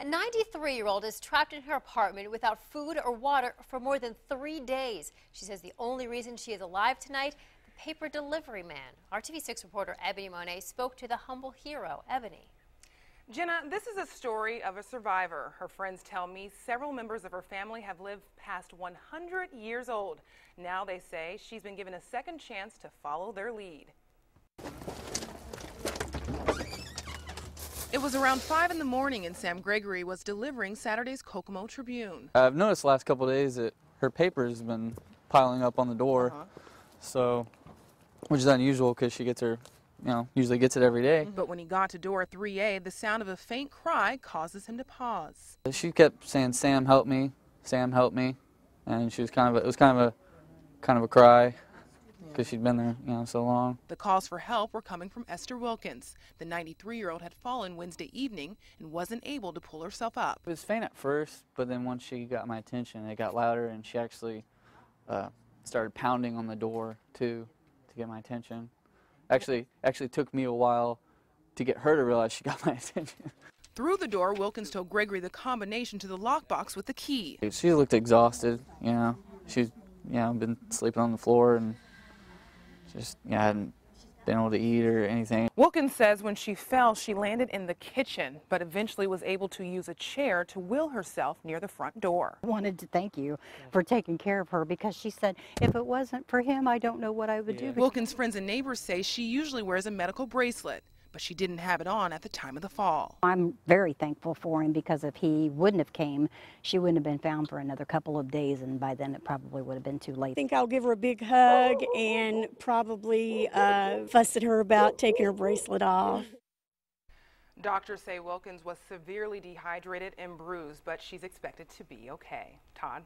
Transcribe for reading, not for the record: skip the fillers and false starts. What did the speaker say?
A 93-year-old is trapped in her apartment without food or water for more than 3 days. She says the only reason she is alive tonight, the paper delivery man. Our TV6 reporter Ebony Monet spoke to the humble hero. Ebony. Jenna, this is a story of a survivor. Her friends tell me several members of her family have lived past 100 years old. Now they say she's been given a second chance to follow their lead. It was around 5 in the morning and Sam Gregory was delivering Saturday's Kokomo Tribune. I've noticed the last couple of days that her paper's been piling up on the door, so, which is unusual because she gets her, usually gets it every day. But when he got to door 3A, the sound of a faint cry causes him to pause. She kept saying, "Sam, help me, Sam, help me," and she was it was kind of a cry. Because she'd been there, so long. The calls for help were coming from Esther Wilkins. The 93-year-old had fallen Wednesday evening and wasn't able to pull herself up. It was faint at first, but then once she got my attention, it got louder, and she actually started pounding on the door too to get my attention. Actually took me a while to get her to realize she got my attention. Through the door, Wilkins told Gregory the combination to the lockbox with the key. She looked exhausted, She's been sleeping on the floor and just hadn't been able to eat or anything. Wilkins says when she fell, she landed in the kitchen, but eventually was able to use a chair to wheel herself near the front door. I wanted to thank you for taking care of her because she said, if it wasn't for him, I don't know what I would do. Wilkins' friends and neighbors say she usually wears a medical bracelet, but she didn't have it on at the time of the fall. I'm very thankful for him because if he wouldn't have came, she wouldn't have been found for another couple of days, and by then it probably would have been too late. I think I'll give her a big hug and probably fuss at her about taking her bracelet off. Doctors say Wilkins was severely dehydrated and bruised, but she's expected to be okay. Todd?